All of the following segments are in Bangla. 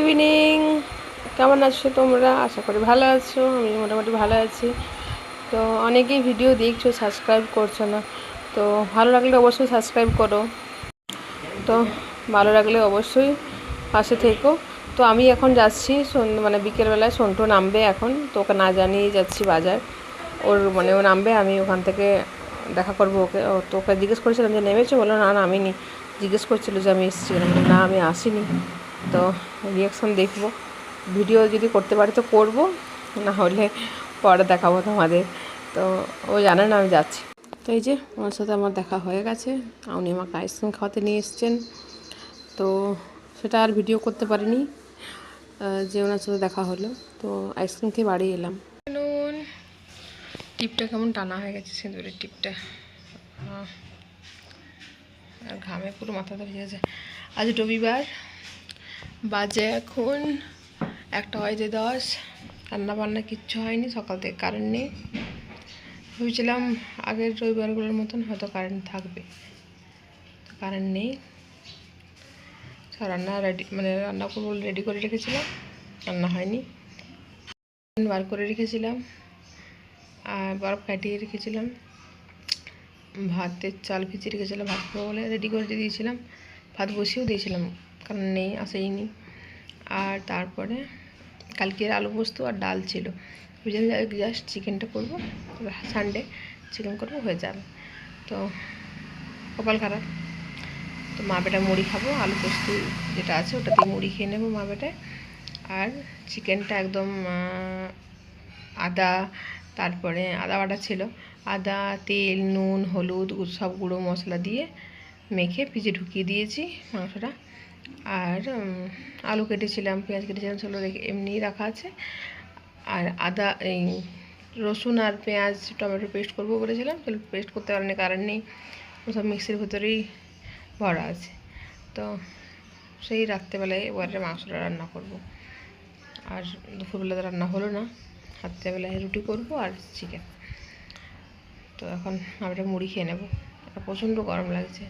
ইভিনিং, কেমন আছো তোমরা? আশা করি ভালো আছো। আমি মোটামুটি ভালো আছি। তো অনেকেই ভিডিও দেখছো, সাবস্ক্রাইব করছো না। তো ভালো লাগলে অবশ্যই সাবস্ক্রাইব করো। তো ভালো লাগলে অবশ্যই পাশে থেকো। তো আমি এখন যাচ্ছি মানে বিকেলবেলায় সন্টু নামবে এখন, তো ওকে না জানিয়ে যাচ্ছি বাজার। ও নামবে, আমি ওখান থেকে দেখা করবো ওকে। তো ওকে জিজ্ঞেস করেছিলাম যে নেমেছো, বললো না নামিনি। জিজ্ঞেস করছিলো যে আমি এসেছি না, আমি আসিনি। তো রিয়াকশান দেখবো, ভিডিও যদি করতে পারি তো করবো, না হলে পরে দেখাবো তোমাদের। তো ও জানে না আমি যাচ্ছি। তো এই যে ওনার সাথে আমার দেখা হয়ে গেছে, উনি আমাকে আইসক্রিম খাওয়াতে নিয়ে এসছেন। তো সেটা আর ভিডিও করতে পারিনি, যে ওনার সাথে দেখা হলো। তো আইসক্রিম খেয়ে বাড়ি এলাম। টিপটা কেমন টানা হয়ে গেছে, সিঁদুরের টিপটা, আর ঘামে পুরো মাথা ধরে গেছে। আজ রবিবার, বাজে এখন 1:10। রান্না বান্না কিচ্ছু হয়নি, সকাল থেকে কারেন্ট নেই। ভেবেছিলাম আগের রবিবারগুলোর মতন হয়তো কারেন্ট থাকবে, কারেন্ট নেই। রান্না রান্না করবো রেডি করে রেখেছিলাম, রান্না হয়নি। বার করে রেখেছিলাম আর বরফ কাটিয়ে রেখেছিলাম। ভাতের চাল ভিজিয়ে রেখেছিলাম, ভাত খাবো বলে রেডি করে দিয়েছিলাম। ভাত বসিয়েও দিয়েছিলাম, কারণ নেই, আসেইনি। আর তারপরে কালকের আলু পোস্ত আর ডাল ছিল। জাস্ট চিকেনটা করবো, সানডে চিকেন করবো, হয়ে যাবে। তো কপাল খারাপ। তো মা বেটা মুড়ি খাবো, আলু পোস্ত যেটা আছে ওটাতে মুড়ি খেয়ে নেবো মা বেটায়। আর চিকেনটা একদম আদা, তারপরে আদা বাটা ছিল, আদা, তেল, নুন, হলুদ সব গুঁড়ো মশলা দিয়ে মেখে ফ্রিজে ঢুকিয়ে দিয়েছি মাংসটা। আর আলু কেটেছিলাম, পেঁয়াজ কেটেছিলাম, সেগুলো এমনিই রাখা আছে। আর আদা, এই রসুন আর পেঁয়াজ টমেটো পেস্ট করবো বলেছিলাম, সেগুলো পেস্ট করতে পারিনি, কারণ নেই। সব মিক্সির ভেতরেই ভরা আছে। তো সেই রাত্রেবেলায় এবারে মাংসটা রান্না করব। আর দুপুরবেলাতে রান্না হলো না, রাত্রেবেলায় রুটি করব আর চিকেন। তো এখন আমরা মুড়ি খেয়ে নেব। প্রচণ্ড গরম লাগছে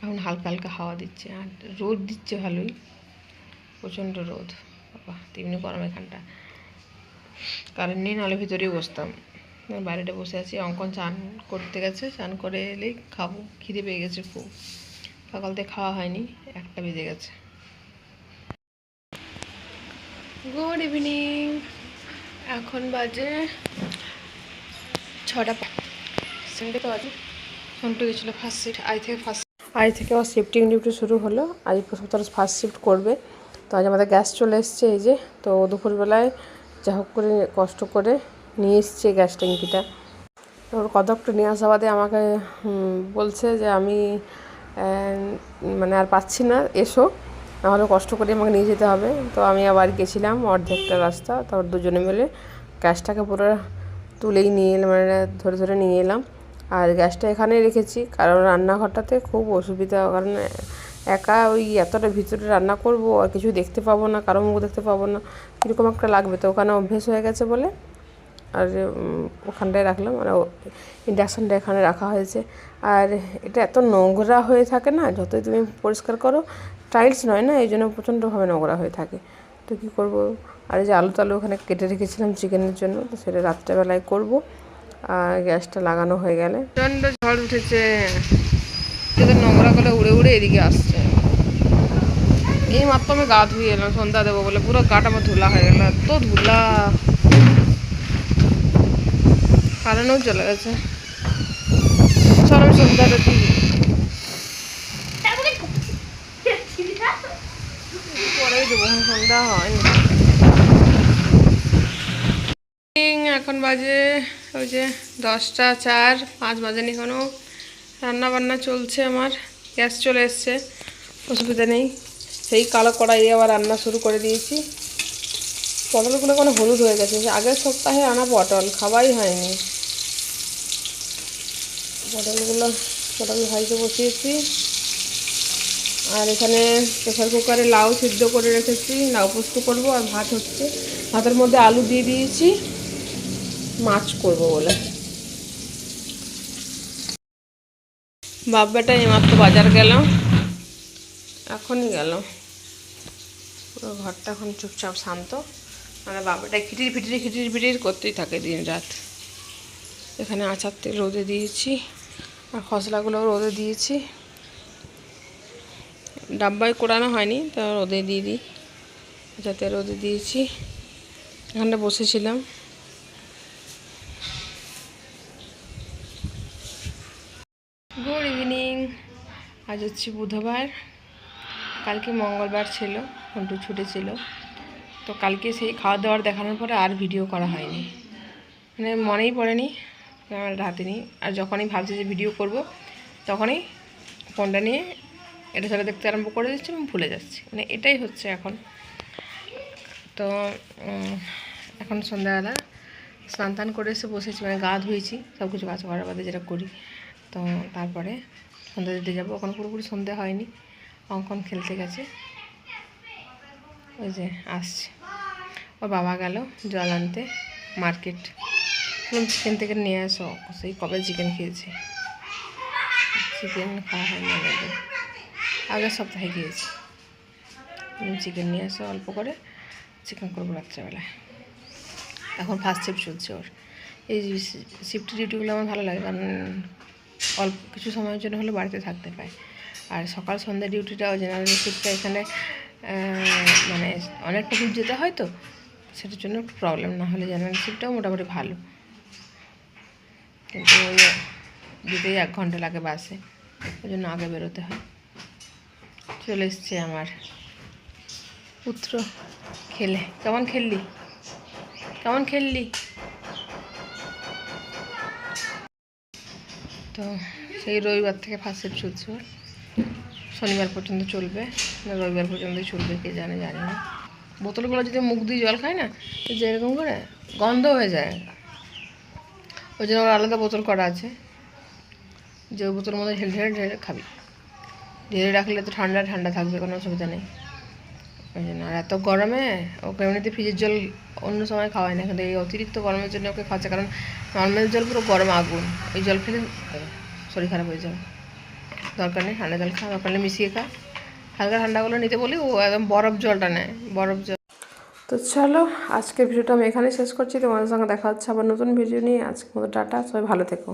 এখন হালকা হালকা হাওয়া দিচ্ছে, আর রোদ দিচ্ছে ভালোই, প্রচণ্ড রোদ। বাবা তেমনি গরম এখানটা, কারেন্ট নেই, নাহলে ভিতরেই বসতাম। বাইরেটা বসে আছি। অঙ্কন চান করতে গেছে, চান করে এলেই খাবো, খিদে পেয়ে গেছে খুব। সকাল থেকে খাওয়া হয়নি, 1টা বেজে গেছে। গুড ইভিনিং, এখন বাজে 6টা। সানডে তো আছে। সন্টু গেছিলো ফার্স্ট শিফট, আজ থেকে আবার শিফটিং ডিউটি শুরু হলো। আজ সপ্তাহে ফার্স্ট শিফট করবে। তো আজ আমাদের গ্যাস চলে এসছে, এই যে। তো দুপুরবেলায় যা হোক করে কষ্ট করে নিয়ে এসছে গ্যাস ট্যাঙ্কিটা। ওর কদকটা নিয়ে আসা বাদে আমাকে বলছে যে আমি আর পাচ্ছি না, এসো, নাহলে কষ্ট করে আমাকে নিয়ে যেতে হবে। তো আমি আবার গেছিলাম অর্ধেকটা রাস্তা, তারপর দুজনে মিলে গ্যাসটাকে পুরো তুলেই নিয়ে এলাম, ধরে ধরে নিয়ে এলাম। আর গ্যাসটা এখানেই রেখেছি, কারণ রান্নাঘরটাতে খুব অসুবিধা, কারণ একা ওই এতটা ভিতরে রান্না করব আর কিছু দেখতে পাবো না, কারো মুখ দেখতে পাবো না, কীরকম একটা লাগবে। তো ওখানে অভ্যেস হয়ে গেছে বলে আর ওখানটায় রাখলাম, ইন্ডাকশানটা এখানে রাখা হয়েছে। আর এটা এত নোংরা হয়ে থাকে না, যতই তুমি পরিষ্কার করো, টাইলস নয় না, এই জন্য প্রচণ্ডভাবে নোংরা হয়ে থাকে। তো কী করবো। আর এই যে আলু টালু ওখানে কেটে রেখেছিলাম চিকেনের জন্য, তো সেটা রাত্রেবেলায় করবো। আর গ্যাসটা লাগানো হয়ে গেলে প্রচণ্ড ঝড় উঠেছে, নোংরা করে উড়ে উড়ে এদিকে আসছে। এই মাত্র আমি গা ধুয়ে এলাম সন্ধ্যা দেবো বলে, পুরো গাটা আমার ধুলা হয়ে গেল, এত ধুলা, কারেন্টও চলে গেছে। চল আমি সন্ধ্যাটা দিই, পরেই দেবো, সন্ধ্যা হয়নি। এখন বাজে ওই যে 10টা 4, 5 বাজেনি এখনও। রান্না বান্না চলছে আমার, গ্যাস চলে এসছে, অসুবিধা নেই। সেই কালো কড়াই আবার রান্না শুরু করে দিয়েছি। পটলগুলো কোনো হলুদ হয়ে গেছে, আগের সপ্তাহে আনা পটল খাওয়াই হয়নি। পটল ভাজতে বসিয়েছি। আর এখানে প্রেসার কুকারে লাউ সিদ্ধ করে রেখেছি, লাউ পোস্ত করবো। আর ভাত হচ্ছে, ভাতের মধ্যে আলু দিয়ে দিয়েছি মাছ করব বলে। বাপ বেটা এইমাত্র বাজার গেল, এখনই গেল। পুরো ঘরটা এখন চুপচাপ শান্ত, মানে বাপ বেটা খিটির ফিটির করতেই থাকে দিন রাত। এখানে আচার তেল রোদে দিয়েছি, আর খসলাগুলো রোদে দিয়েছি, ডাব্বায় কোড়ানো হয়নি, তো রোদে দিয়ে দিই। যাতে রোদে দিয়েছি, এখানটা বসেছিলাম। Good evening. আজ হচ্ছে বুধবার, কালকে মঙ্গলবার ছিল, ঘন্টু ছুটি ছিল। তো কালকে সেই খাওয়া দাওয়ার দেখানোর পরে আর ভিডিও করা হয়নি, মানে মনেই পড়েনি, ক্যামেরাটা হাতে নিই। আর যখনই ভাবছি যে ভিডিও করব, তখনই ফোনটা নিয়ে এটা সেটা দেখতে আরম্ভ করে দিচ্ছি এবং ভুলে যাচ্ছি, মানে এটাই হচ্ছে এখন। তো এখন সন্ধ্যাবেলা স্নান টান করে এসে বসেছি, মানে গা ধুয়েছি, সব কিছু কাজ করার বাদে যেটা করি। তো তারপরে সন্ধ্যা দিতে যাবো। এখন পুরোপুরি সন্ধ্যা হয়নি, অঙ্কন খেলতে গেছে, ওই যে আসছে। ওর বাবা গেল জল আনতে মার্কেট, চিকেন থেকে নিয়ে আসো, সেই কবে চিকেন খেয়েছি, চিকেন খাওয়া হয়নি আমাদের, আগের সপ্তাহে গিয়েছি। চিকেন নিয়ে আসো অল্প করে, চিকেন করবো রাত্রেবেলায়। এখন ফার্স্ট শিফট চলছে ওর। এই শিফট ডিউটিগুলো আমার ভালো লাগে, কারণ অল্প কিছু সময়ের জন্য হলে বাড়িতে থাকতে পায়। আর সকাল সন্ধ্যা ডিউটিটাও জেনারেল শিফটটা এখানে মানে অনেকটা দূর যেতে হয়, তো সেটার জন্য একটু প্রবলেম। না হলে জেনারেল শিফটটাও মোটামুটি ভালো, কিন্তু ওই যেতেই 1 ঘন্টা লাগে বাসে, ওই জন্য আগে বেরোতে হয়। চলে এসছে আমার পুত্র খেলে। কেমন খেললি? তো সেই রবিবার থেকে ফার্স্ট শিফট চলছে, শনিবার পর্যন্ত চলবে না রবিবার পর্যন্তই চলবে, কে জানে, জানি না। বোতলগুলো যদি মুখ দিয়ে জল খায় না, যে এরকম করে গন্ধ হয়ে যায়, ওই জন্য ওর আলাদা বোতল করা আছে, যে ওই বোতলের মধ্যে ঢেলে খাবি। ঢেলে রাখলে তো ঠান্ডা থাকবে, কোনো অসুবিধা নেই। ওই জন্য। আর এত গরমে ওকে এমনিতে ফ্রিজের জল অন্য সময় খাওয়াই না, কিন্তু এই অতিরিক্ত গরমের জন্য ওকে খাওয়াচ্ছে, কারণ নর্মাল জল পুরো গরম আগুন, এই জল খেলে শরীর খারাপ হয়ে যাবে। দরকার নেই, ঠান্ডা জল খা, দরকার নেই মিশিয়ে খা। হালকা ঠান্ডাগুলো নিতে বলি, ও একদম বরফ জলটা নেয়, বরফ জল। তো চলো, আজকের ভিডিওটা আমি এখানেই শেষ করছি। তোমাদের সঙ্গে দেখা হচ্ছে আবার নতুন ভিডিও নিয়ে। আজকের মতো টাটা, সবাই ভালো থেকো।